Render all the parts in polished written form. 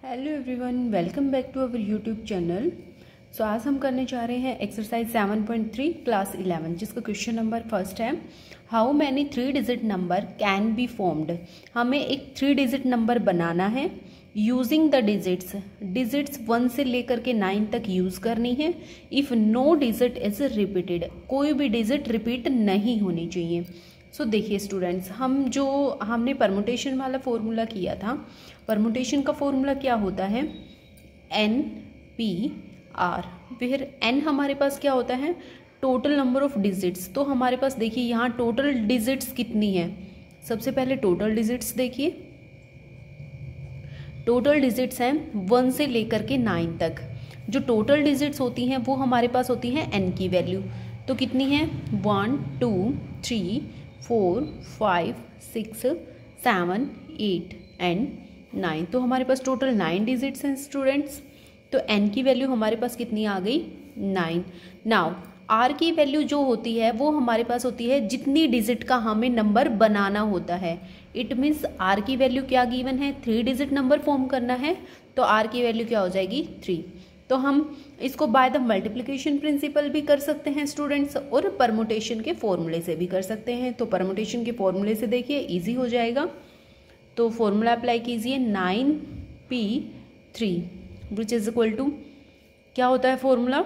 Hello everyone, welcome back to our YouTube channel. So आज हम करने जा रहे हैं एक्सरसाइज 7.3 क्लास 11, जिसका क्वेश्चन नंबर फर्स्ट है, how many 3 digit number can be formed. हमें एक 3 डिजिट नंबर बनाना है यूजिंग द डिजिट्स 1 से लेकर के 9 तक यूज़ करनी है। If no digit is repeated, कोई भी डिजिट रिपीट नहीं होनी चाहिए। सो देखिए स्टूडेंट्स, हमने परमुटेशन वाला फॉर्मूला किया था। परमुटेशन का फॉर्मूला क्या होता है, एन पी आर। फिर एन हमारे पास क्या होता है, टोटल नंबर ऑफ डिजिट्स। तो हमारे पास देखिए यहाँ टोटल डिजिट्स कितनी है। सबसे पहले टोटल डिजिट्स देखिए, टोटल डिजिट्स हैं 1 से लेकर के 9 तक। जो टोटल डिजिट्स होती हैं वो हमारे पास होती हैं एन की वैल्यू। तो कितनी है, 1 2 3 4 5 6 7 8 एंड 9। तो हमारे पास टोटल 9 डिजिट्स हैं स्टूडेंट्स। तो n की वैल्यू हमारे पास कितनी आ गई, 9। नाउ r की वैल्यू जो होती है वो हमारे पास होती है जितनी डिजिट का हमें नंबर बनाना होता है। इट मीन्स r की वैल्यू क्या गिवन है, 3 डिजिट नंबर फॉर्म करना है, तो r की वैल्यू क्या हो जाएगी, 3। तो हम इसको बाय द मल्टीप्लिकेशन प्रिंसिपल भी कर सकते हैं स्टूडेंट्स, और परमुटेशन के फॉर्मूले से भी कर सकते हैं। तो परमुटेशन के फॉर्मूले से देखिए इजी हो जाएगा। तो फॉर्मूला अप्लाई कीजिए, 9p3 which is equal to, क्या होता है फॉर्मूला,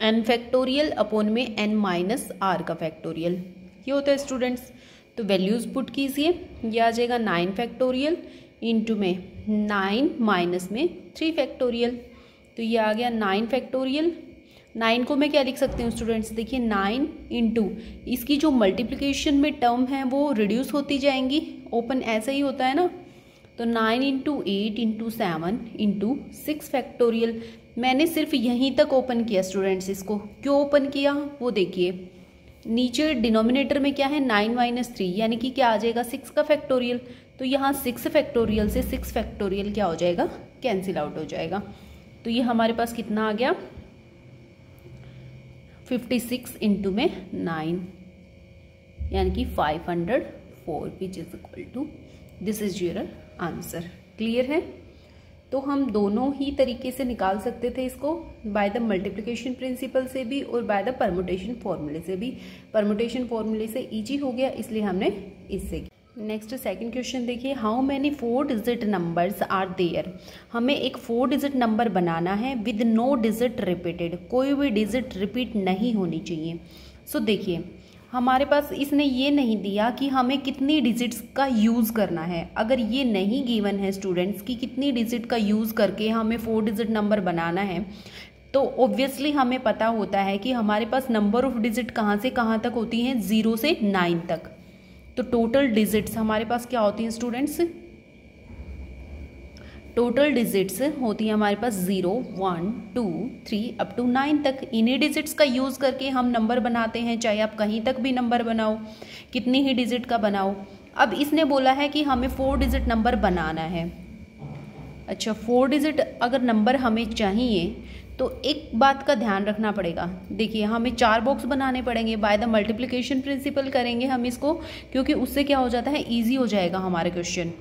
n फैक्टोरियल अपॉन में n माइनस r का फैक्टोरियल, ये होता है स्टूडेंट्स। तो वैल्यूज पुट कीजिए, ये आ जाएगा 9 फैक्टोरियल इंटू में 9 माइनस में 3 फैक्टोरियल। तो ये आ गया 9 फैक्टोरियल। 9 को मैं क्या लिख सकती हूँ स्टूडेंट्स, देखिए 9 इंटू इसकी जो मल्टीप्लिकेशन में टर्म है वो रिड्यूस होती जाएंगी, ओपन ऐसा ही होता है ना। तो 9 इंटू 8 इंटू 7 इंटू 6 फैक्टोरियल। मैंने सिर्फ यहीं तक ओपन किया स्टूडेंट्स, इसको क्यों ओपन किया वो देखिए, नीचे डिनोमिनेटर में क्या है 9 माइनस 3, यानी कि क्या आ जाएगा 6 का फैक्टोरियल। तो यहाँ 6 फैक्टोरियल से 6 फैक्टोरियल क्या हो जाएगा, कैंसिल आउट हो जाएगा। तो ये हमारे पास कितना आ गया, 56 इंटू में 9 यानी कि 504 which is equal to, this is your answer. Clear है। तो हम दोनों ही तरीके से निकाल सकते थे इसको, बाय द मल्टीप्लिकेशन प्रिंसिपल से भी और बाय द परमुटेशन फॉर्मूले से भी। परमुटेशन फॉर्मूले से इजी हो गया इसलिए हमने इससे। नेक्स्ट सेकंड क्वेश्चन देखिए, how many 4 digit numbers are there. हमें एक 4 डिजिट नंबर बनाना है विद नो डिजिट रिपीटेड, कोई भी डिजिट रिपीट नहीं होनी चाहिए। सो देखिए हमारे पास इसने ये नहीं दिया कि हमें कितनी डिजिट्स का यूज़ करना है। अगर ये नहीं गिवन है स्टूडेंट्स कि कितनी डिजिट का यूज़ करके हमें 4 डिजिट नंबर बनाना है, तो ऑब्वियसली हमें पता होता है कि हमारे पास नंबर ऑफ डिजिट कहाँ से कहाँ तक होती हैं, 0 से 9 तक। तो टोटल डिजिट्स हमारे पास क्या होती हैं स्टूडेंट्स, टोटल डिजिट्स होती है हमारे पास 0 1 2 3 अप टू 9 तक। इन्हीं डिजिट्स का यूज़ करके हम नंबर बनाते हैं, चाहे आप कहीं तक भी नंबर बनाओ, कितनी ही डिजिट का बनाओ। अब इसने बोला है कि हमें 4 डिजिट नंबर बनाना है। अच्छा, 4 डिजिट अगर नंबर हमें चाहिए तो एक बात का ध्यान रखना पड़ेगा। देखिए हमें 4 बॉक्स बनाने पड़ेंगे, बाय द मल्टीप्लिकेशन प्रिंसिपल करेंगे हम इसको, क्योंकि उससे क्या हो जाता है, ईजी हो जाएगा हमारा क्वेश्चन।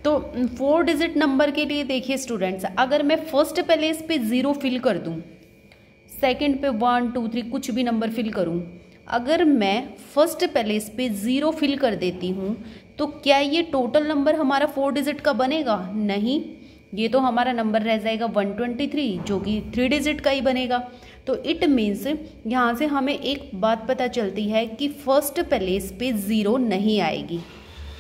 तो 4 डिजिट नंबर के लिए देखिए स्टूडेंट्स, अगर मैं फर्स्ट प्लेस पे 0 फिल कर दूं, सेकंड पे 1 2 3 कुछ भी नंबर फिल करूं, अगर मैं फर्स्ट प्लेस पे 0 फिल कर देती हूं, तो क्या ये टोटल नंबर हमारा 4 डिजिट का बनेगा, नहीं, ये तो हमारा नंबर रह जाएगा 123, जो कि 3 डिजिट का ही बनेगा। तो इट मीन्स यहाँ से हमें एक बात पता चलती है कि फर्स्ट प्लेस पे 0 नहीं आएगी।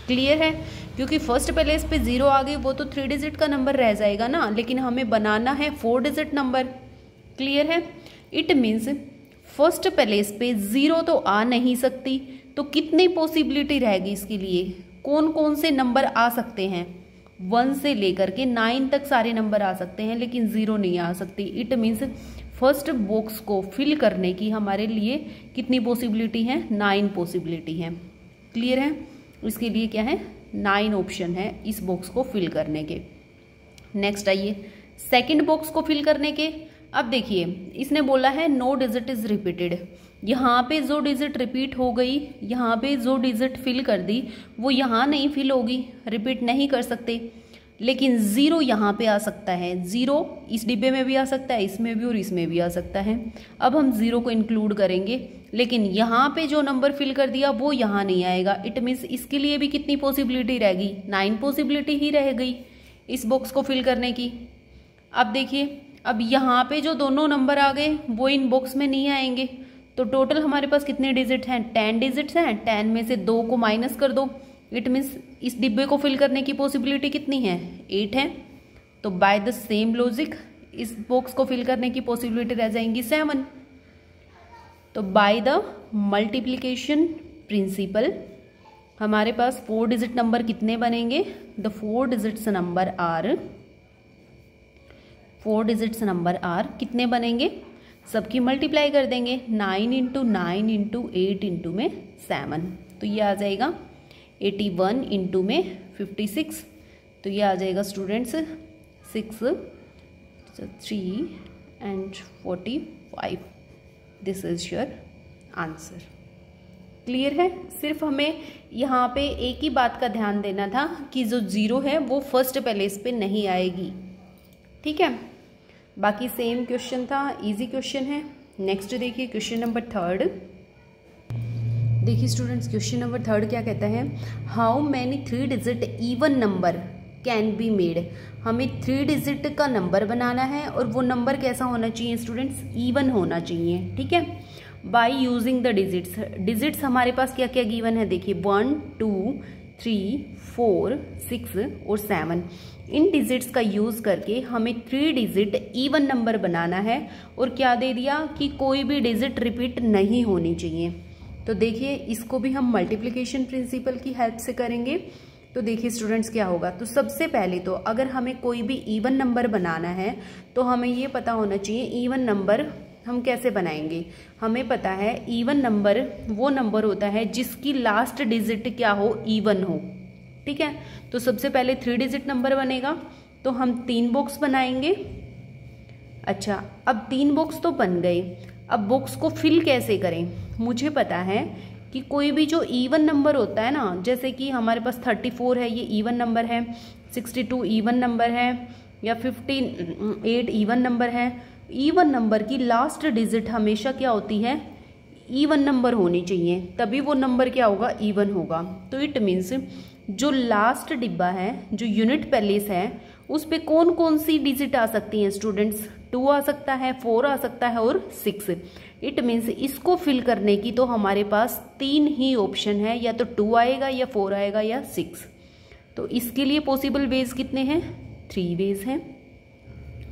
क्लियर है, क्योंकि फर्स्ट प्लेस पे 0 आ गई वो तो 3 डिजिट का नंबर रह जाएगा ना, लेकिन हमें बनाना है 4 डिजिट नंबर। क्लियर है, इट मीन्स फर्स्ट प्लेस पे 0 तो आ नहीं सकती, तो कितनी पॉसिबिलिटी रहेगी इसके लिए, कौन कौन से नंबर आ सकते हैं, 1 से लेकर के 9 तक सारे नंबर आ सकते हैं, लेकिन 0 नहीं आ सकती। इट मीन्स फर्स्ट बॉक्स को फिल करने की हमारे लिए कितनी पॉसिबिलिटी है, 9 पॉसिबिलिटी है। क्लियर है, इसके लिए क्या है, 9 ऑप्शन है इस बॉक्स को फिल करने के। नेक्स्ट आइए सेकंड बॉक्स को फिल करने के। अब देखिए इसने बोला है नो डिजिट इज रिपीटेड, यहाँ पे जो डिजिट रिपीट हो गई, यहाँ पे जो डिजिट फिल कर दी वो यहाँ नहीं फिल होगी, रिपीट नहीं कर सकते। लेकिन ज़ीरो यहाँ पे आ सकता है। ज़ीरो इस डिब्बे में भी आ सकता है, इसमें भी और इसमें भी आ सकता है। अब हम ज़ीरो को इंक्लूड करेंगे, लेकिन यहाँ पे जो नंबर फिल कर दिया वो यहाँ नहीं आएगा। इट मीन्स इसके लिए भी कितनी पॉसिबिलिटी रहेगी, 9 पॉसिबिलिटी ही रह गई इस बॉक्स को फिल करने की। अब देखिए, अब यहाँ पे जो दोनों नंबर आ गए वो इन बॉक्स में नहीं आएंगे, तो टोटल हमारे पास कितने डिजिट हैं, 10 डिजिट्स हैं। 10 में से 2 को माइनस कर दो, इट मीन्स इस डिब्बे को फिल करने की पॉसिबिलिटी कितनी है, 8 है। तो बाय द सेम लॉजिक इस बॉक्स को फिल करने की पॉसिबिलिटी रह जाएंगी 7। तो बाय द मल्टीप्लिकेशन प्रिंसिपल हमारे पास 4 डिजिट नंबर कितने बनेंगे, the 4 digits number are, 4 digits number are कितने बनेंगे, सबकी मल्टीप्लाई कर देंगे। 9 इंटू 9 इंटू 8 इंटू में 7, तो ये आ जाएगा 81 इंटू में 56, तो ये आ जाएगा students 6 3 and 45। This is your answer. Clear है। सिर्फ हमें यहाँ पे एक ही बात का ध्यान देना था कि जो ज़ीरो है वो फर्स्ट प्लेस पे नहीं आएगी, ठीक है। बाकी सेम क्वेश्चन था, इजी क्वेश्चन है। नेक्स्ट देखिए क्वेश्चन नंबर 3। देखिए स्टूडेंट्स, क्वेश्चन नंबर 3 क्या कहता है, how many 3 digit even number can be made. हमें 3 डिजिट का नंबर बनाना है और वो नंबर कैसा होना चाहिए स्टूडेंट्स, इवन होना चाहिए, ठीक है। By using the digits, digits हमारे पास क्या क्या गिवन है, देखिए 1 2 3 4 6 और 7। इन डिजिट्स का यूज़ करके हमें 3 डिजिट इवन नंबर बनाना है और क्या दे दिया कि कोई भी डिजिट रिपीट नहीं होनी चाहिए। तो देखिए इसको भी हम मल्टीप्लिकेशन प्रिंसिपल की हेल्प से करेंगे। तो देखिए स्टूडेंट्स क्या होगा, तो सबसे पहले तो अगर हमें कोई भी इवन नंबर बनाना है तो हमें ये पता होना चाहिए इवन नंबर हम कैसे बनाएंगे। हमें पता है इवन नंबर वो नंबर होता है जिसकी लास्ट डिजिट क्या हो, इवन हो, ठीक है। तो सबसे पहले 3 डिजिट नंबर बनेगा, तो हम 3 बॉक्स बनाएंगे। अच्छा, अब 3 बॉक्स तो बन गए, अब बॉक्स को फिल कैसे करें। मुझे पता है कि कोई भी जो इवन नंबर होता है ना, जैसे कि हमारे पास 34 है, ये इवन नंबर है, 62 इवन नंबर है, या 58 इवन नंबर है। इवन नंबर की लास्ट डिजिट हमेशा क्या होती है, इवन नंबर होनी चाहिए, तभी वो नंबर क्या होगा, इवन होगा। तो इट मीन्स जो लास्ट डिब्बा है, जो यूनिट प्लेस है, उस पे कौन कौन सी डिजिट आ सकती हैं स्टूडेंट्स, 2 आ सकता है, 4 आ सकता है और 6। इट मीन्स इसको फिल करने की तो हमारे पास 3 ही ऑप्शन है, या तो 2 आएगा या 4 आएगा या 6। तो इसके लिए पॉसिबल वेज कितने हैं, 3 वेज हैं।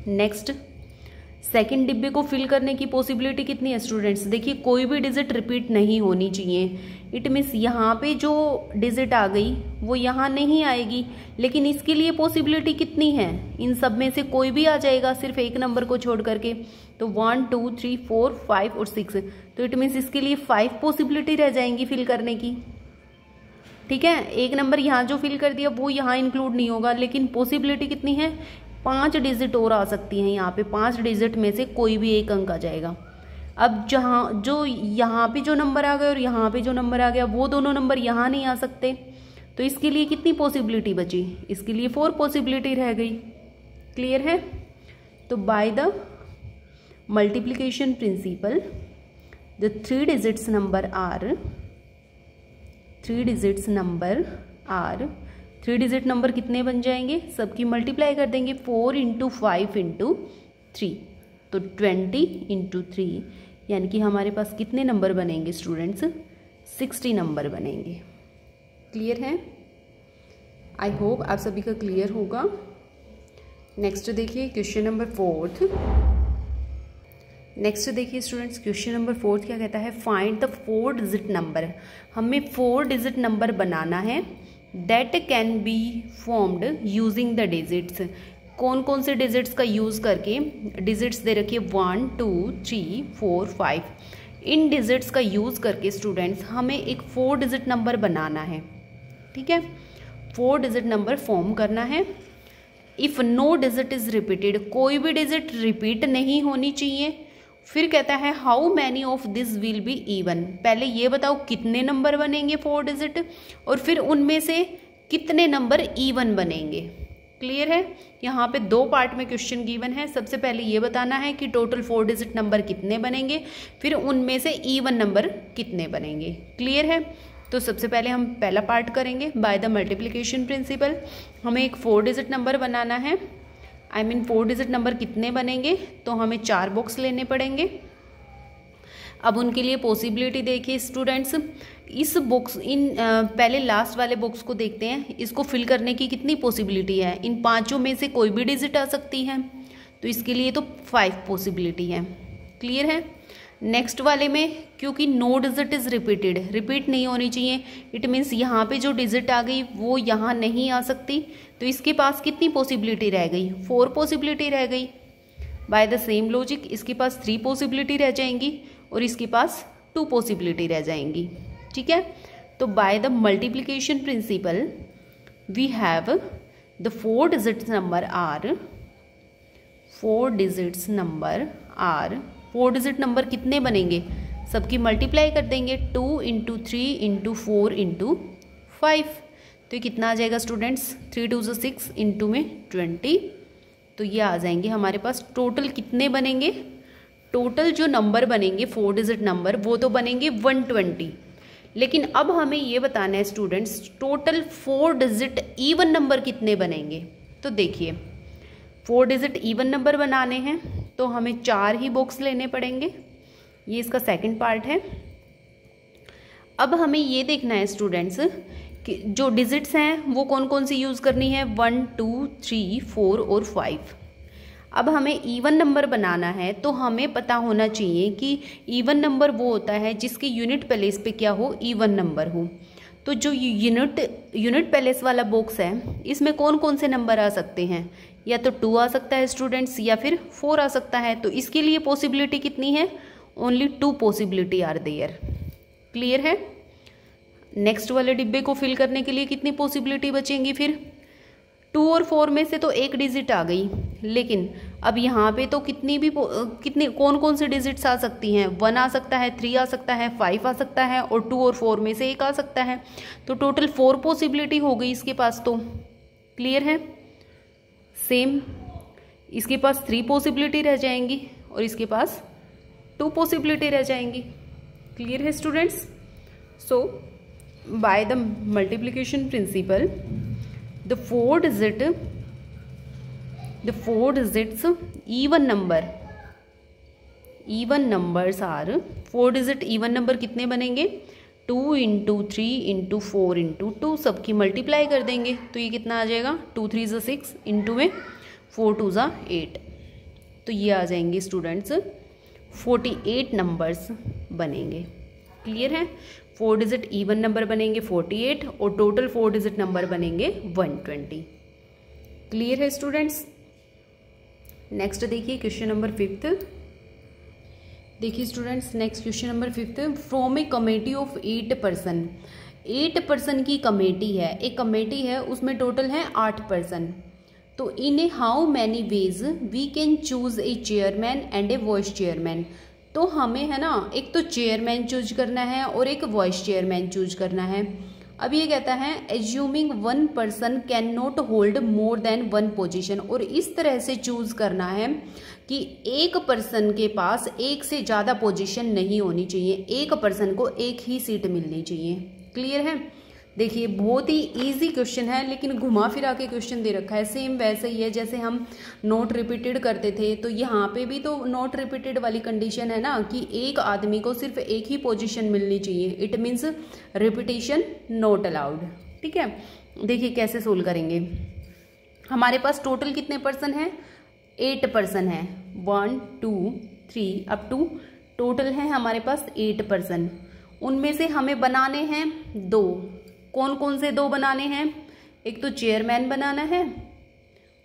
नेक्स्ट, सेकंड डिब्बे को फिल करने की पॉसिबिलिटी कितनी है स्टूडेंट्स, देखिए कोई भी डिजिट रिपीट नहीं होनी चाहिए। इट मीन्स यहाँ पे जो डिजिट आ गई वो यहाँ नहीं आएगी, लेकिन इसके लिए पॉसिबिलिटी कितनी है, इन सब में से कोई भी आ जाएगा सिर्फ एक नंबर को छोड़ करके। तो 1 2 3 4 5 और 6, तो इट मीन्स इसके लिए 5 पॉसिबिलिटी रह जाएंगी फिल करने की, ठीक है। एक नंबर यहाँ जो फिल कर दिया वो यहाँ इंक्लूड नहीं होगा, लेकिन पॉसिबिलिटी कितनी है, 5 डिजिट और आ सकती हैं यहाँ पे। 5 डिजिट में से कोई भी एक अंक आ जाएगा। अब जहाँ जो यहाँ पे जो नंबर आ गया और यहाँ पे जो नंबर आ गया, वो दोनों नंबर यहाँ नहीं आ सकते, तो इसके लिए कितनी पॉसिबिलिटी बची, इसके लिए 4 पॉसिबिलिटी रह गई। क्लियर है। तो by the multiplication principle the 3 digits number are, 3 digits number are, 3 digit number कितने बन जाएंगे, सबकी मल्टीप्लाई कर देंगे, 4 इंटू 5 इंटू 3, तो 20 इंटू 3, यानी कि हमारे पास कितने नंबर बनेंगे स्टूडेंट्स, 60 नंबर बनेंगे। क्लियर है। आई होप आप सभी का क्लियर होगा। नेक्स्ट देखिए क्वेश्चन नंबर 4। नेक्स्ट देखिए स्टूडेंट्स, क्वेश्चन नंबर 4 क्या कहता है, फाइंड द 4 डिजिट नंबर। हमें 4 डिजिट नंबर बनाना है that can be formed using the digits. कौन कौन से डिजिट्स का यूज़ करके, डिजिट्स दे रखिए 1 2 3 4 5। इन डिजिट्स का यूज़ करके स्टूडेंट्स हमें एक 4 डिजिट नंबर बनाना है, ठीक है। 4 डिजिट नंबर फॉर्म करना है। If no digit is repeated, कोई भी डिजिट रिपीट नहीं होनी चाहिए। फिर कहता है how many of this will be even. पहले ये बताओ कितने नंबर बनेंगे 4 डिजिट, और फिर उनमें से कितने नंबर इवन बनेंगे। क्लियर है। यहाँ पे 2 पार्ट में क्वेश्चन गिवन है। सबसे पहले ये बताना है कि टोटल 4 डिजिट नंबर कितने बनेंगे, फिर उनमें से इवन नंबर कितने बनेंगे। क्लियर है। तो सबसे पहले हम पहला पार्ट करेंगे बाय द मल्टीप्लिकेशन प्रिंसिपल। हमें एक 4 डिजिट नंबर बनाना है। 4 डिजिट नंबर कितने बनेंगे, तो हमें 4 बॉक्स लेने पड़ेंगे। अब उनके लिए पॉसिबिलिटी देखिए स्टूडेंट्स, इस बॉक्स पहले लास्ट वाले बॉक्स को देखते हैं, इसको फिल करने की कितनी पॉसिबिलिटी है। इन 5 में से कोई भी डिजिट आ सकती है, तो इसके लिए तो 5 पॉसिबिलिटी है। क्लियर है। नेक्स्ट वाले में क्योंकि नो डिजिट इज रिपीट नहीं होनी चाहिए, इट मीन्स यहाँ पे जो डिजिट आ गई वो यहाँ नहीं आ सकती, तो इसके पास कितनी पॉसिबिलिटी रह गई, 4 पॉसिबिलिटी रह गई। बाय द सेम लॉजिक इसके पास 3 पॉसिबिलिटी रह जाएंगी और इसके पास 2 पॉसिबिलिटी रह जाएंगी। ठीक है। तो by the multiplication principle we have the 4 digits number are 4 digit number कितने बनेंगे, सबकी मल्टीप्लाई कर देंगे 2 × 3 × 4 × 5। तो ये कितना आ जाएगा स्टूडेंट्स, 3 2 6 इंटू में 20। तो ये आ जाएंगे हमारे पास। टोटल कितने बनेंगे, टोटल जो नंबर बनेंगे 4 डिजिट नंबर वो तो बनेंगे 120। लेकिन अब हमें ये बताना है students total 4 digit even number कितने बनेंगे। तो देखिए 4 डिजिट इवन नंबर बनाने हैं तो हमें 4 ही बॉक्स लेने पड़ेंगे। ये इसका सेकंड पार्ट है। अब हमें ये देखना है स्टूडेंट्स कि जो डिजिट्स हैं वो कौन कौन सी यूज़ करनी है, 1 2 3 4 और 5। अब हमें इवन नंबर बनाना है तो हमें पता होना चाहिए कि इवन नंबर वो होता है जिसकी यूनिट प्लेस पे क्या हो, इवन नंबर हो। तो जो यूनिट प्लेस वाला बॉक्स है इसमें कौन कौन से नंबर आ सकते हैं, या तो 2 आ सकता है स्टूडेंट्स या फिर 4 आ सकता है। तो इसके लिए पॉसिबिलिटी कितनी है, only 2 possibility are there. Clear है। नेक्स्ट वाले डिब्बे को फिल करने के लिए कितनी पॉसिबिलिटी बचेंगी, फिर 2 और 4 में से तो एक डिजिट आ गई, लेकिन अब यहाँ पे तो कितनी कौन कौन से डिजिट्स आ सकती हैं, 1 आ सकता है, 3 आ सकता है, 5 आ सकता है और 2 और 4 में से एक आ सकता है। तो टोटल 4 पॉसिबिलिटी हो गई इसके पास। तो क्लियर है। सेम इसके पास 3 पॉसिबिलिटी रह जाएंगी और इसके पास 2 पॉसिबिलिटी रह जाएंगी। क्लियर है students. So by the multiplication principle the 4 digits even numbers are 4 digit even number कितने बनेंगे, 2 × 3 × 4 × 2। सबकी मल्टीप्लाई कर देंगे तो ये कितना आ जाएगा, 2 3 6 इंटू में 4 2 8। तो ये आ जाएंगे स्टूडेंट्स 48 नंबर्स बनेंगे। क्लियर है। 4 डिजिट इवन नंबर बनेंगे 48 और टोटल 4 डिजिट नंबर बनेंगे 120। क्लियर है स्टूडेंट्स। नेक्स्ट देखिए क्वेश्चन नंबर 5। देखिए students next question number 5। From A committee of 8 person, 8 person की कमेटी है, एक कमेटी है उसमें टोटल है 8 पर्सन। तो in a how many ways we can choose a chairman and a vice chairman. तो हमें है ना एक तो चेयरमैन चूज करना है और एक वाइस चेयरमैन चूज करना है। अब ये कहता है assuming 1 person can not hold more than 1 position, और इस तरह से चूज करना है कि एक पर्सन के पास एक से ज़्यादा पोजीशन नहीं होनी चाहिए, एक पर्सन को एक ही सीट मिलनी चाहिए। क्लियर है। देखिए बहुत ही इजी क्वेश्चन है लेकिन घुमा फिरा के क्वेश्चन दे रखा है। सेम वैसे ही है जैसे हम नॉट रिपीटेड करते थे, तो यहाँ पे भी तो नॉट रिपीटेड वाली कंडीशन है ना कि एक आदमी को सिर्फ एक ही पोजीशन मिलनी चाहिए। It means repetition not allowed. ठीक है। देखिए कैसे सोल्व करेंगे। हमारे पास टोटल कितने पर्सन हैं, 8 पर्सन है, 1 2 3 अप टू टोटल है हमारे पास 8 पर्सन। उनमें से हमें बनाने हैं 2। कौन कौन से 2 बनाने हैं, एक तो चेयरमैन बनाना है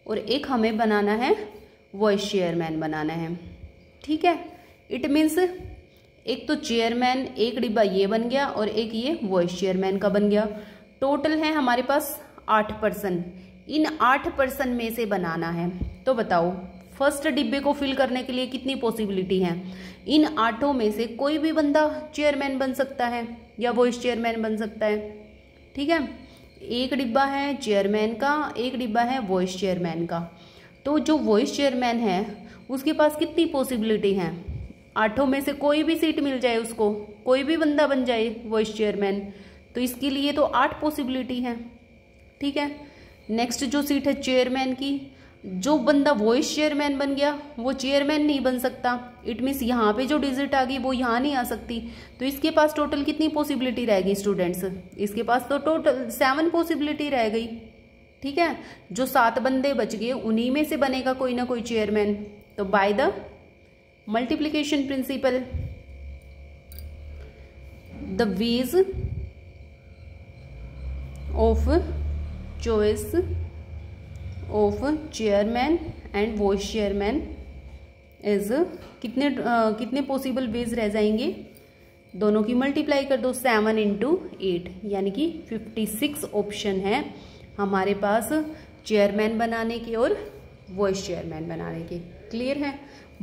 और एक हमें बनाना है वाइस चेयरमैन बनाना है। ठीक है। इट मीन्स एक तो चेयरमैन, एक डिब्बा ये बन गया और एक ये वाइस चेयरमैन का बन गया। टोटल है हमारे पास 8 पर्सन। इन 8 पर्सन में से बनाना है। तो बताओ फर्स्ट डिब्बे को फिल करने के लिए कितनी पॉसिबिलिटी है। इन 8 में से कोई भी बंदा चेयरमैन बन सकता है या वाइस चेयरमैन बन सकता है। ठीक है। एक डिब्बा है चेयरमैन का, एक डिब्बा है वॉइस चेयरमैन का। तो जो वॉइस चेयरमैन है उसके पास कितनी पॉसिबिलिटी है? 8 में से कोई भी सीट मिल जाए उसको, कोई भी बंदा बन जाए वॉइस चेयरमैन, तो इसके लिए तो 8 पॉसिबिलिटी है। ठीक है, नेक्स्ट जो सीट है चेयरमैन की, जो बंदा वॉइस चेयरमैन बन गया वो चेयरमैन नहीं बन सकता। इट मीन्स यहाँ पे जो डिजिट आ गई वो यहाँ नहीं आ सकती। तो इसके पास टोटल कितनी पॉसिबिलिटी रह गई स्टूडेंट्स? इसके पास तो टोटल 7 पॉसिबिलिटी रह गई। ठीक है, जो 7 बंदे बच गए उन्हीं में से बनेगा कोई ना कोई चेयरमैन। तो by the multiplication principle the ways of choice of chairman and vice chairman is कितने पॉसिबल वेज रह जाएंगे? दोनों की मल्टीप्लाई कर दो, 7 × 8 यानी कि 56 ऑप्शन है हमारे पास चेयरमैन बनाने के और वॉइस चेयरमैन बनाने के। क्लियर है?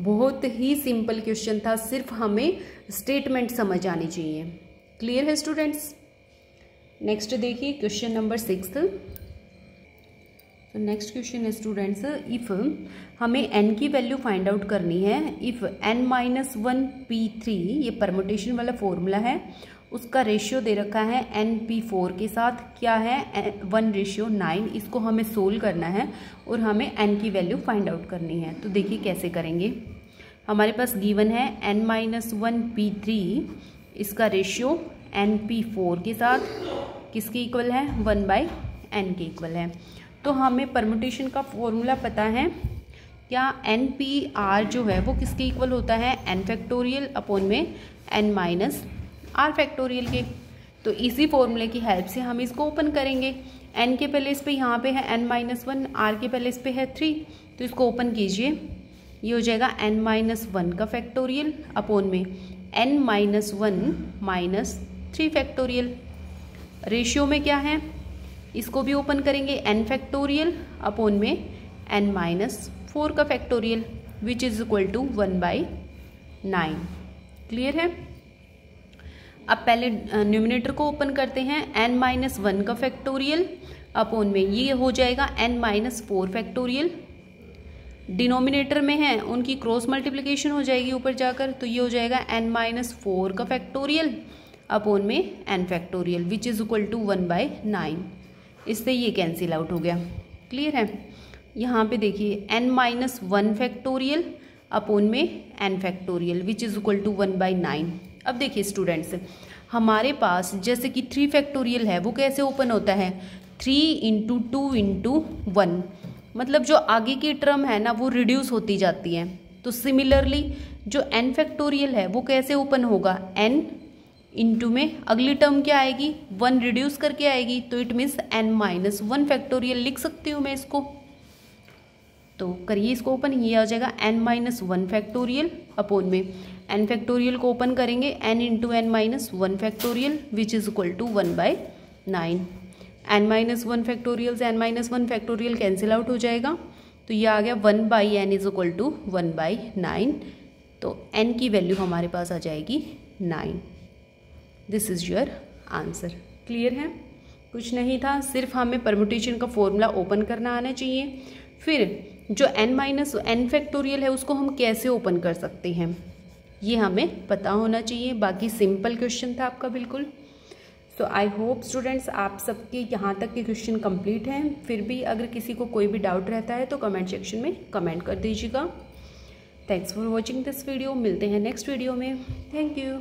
बहुत ही सिंपल क्वेश्चन था, सिर्फ हमें स्टेटमेंट समझ आनी चाहिए। क्लियर है स्टूडेंट्स? नेक्स्ट देखिए क्वेश्चन नंबर 6। तो नेक्स्ट क्वेश्चन है स्टूडेंट्स, इफ हमें n की वैल्यू फाइंड आउट करनी है, इफ n-1 p3, ये परमुटेशन वाला फॉर्मूला है, उसका रेशियो दे रखा है np4 के साथ, क्या है 1:9। इसको हमें सोल्व करना है और हमें n की वैल्यू फाइंड आउट करनी है। तो देखिए कैसे करेंगे। हमारे पास गिवन है n-1 p3, इसका रेशियो np4 के साथ किसके इक्वल है? 1/n के इक्वल है। तो हमें परमुटेशन का फॉर्मूला पता है, क्या NPR जो है वो किसके इक्वल होता है? n फैक्टोरियल अपॉन में n - r फैक्टोरियल के। तो इसी फॉर्मूले की हेल्प से हम इसको ओपन करेंगे। n के पहले इस पे यहाँ पे है n-1, r के पहले इस पे है 3, तो इसको ओपन कीजिए। ये हो जाएगा n-1 का फैक्टोरियल अपॉन में n-1 - 3 फैक्टोरियल। रेशियो में क्या है? इसको भी ओपन करेंगे, n फैक्टोरियल अपॉन में n-4 का factorial which is equal to 1/9। Clear है? अब पहले न्यूमिनेटर को ओपन करते हैं, n-1 का फैक्टोरियल अपॉन में ये हो जाएगा n-4 फैक्टोरियल। डिनोमिनेटर में है उनकी क्रॉस मल्टीप्लिकेशन हो जाएगी ऊपर जाकर, तो ये हो जाएगा n-4 का फैक्टोरियल अपॉन में n factorial which is equal to 1/9। इससे ये कैंसिल आउट हो गया। क्लियर है? यहाँ पे देखिए n-1 फैक्टोरियल अपॉन में n factorial which is equal to 1/9। अब देखिए स्टूडेंट्स, हमारे पास जैसे कि 3 फैक्टोरियल है, वो कैसे ओपन होता है? 3 × 2 × 1, मतलब जो आगे की टर्म है ना वो रिड्यूस होती जाती है। तो सिमिलरली जो n फैक्टोरियल है वो कैसे ओपन होगा? n इंटू में अगली टर्म क्या आएगी? 1 रिड्यूस करके आएगी, तो इट मीन्स n-1 फैक्टोरियल लिख सकती हूँ मैं इसको। तो करिए इसको ओपन, ये आ जाएगा n-1 फैक्टोरियल अपॉन में n फैक्टोरियल को ओपन करेंगे n × n-1 factorial which is equal to 1/9। n-1 factorial से n-1 फैक्टोरियल कैंसिल आउट हो जाएगा, तो ये आ गया 1/n इज इक्वल टू 1/9। तो n की वैल्यू हमारे पास आ जाएगी 9। This is your answer. Clear है? कुछ नहीं था, सिर्फ हमें परमुटेशन का फॉर्मूला ओपन करना आना चाहिए। फिर जो n फैक्टोरियल है उसको हम कैसे ओपन कर सकते हैं ये हमें पता होना चाहिए। बाकी सिंपल क्वेश्चन था आपका बिल्कुल। सो आई होप स्टूडेंट्स आप सबके यहाँ तक के क्वेश्चन कंप्लीट हैं। फिर भी अगर किसी को कोई भी डाउट रहता है तो कमेंट सेक्शन में कमेंट कर दीजिएगा। Thanks for watching this video. मिलते हैं नेक्स्ट वीडियो में। Thank you.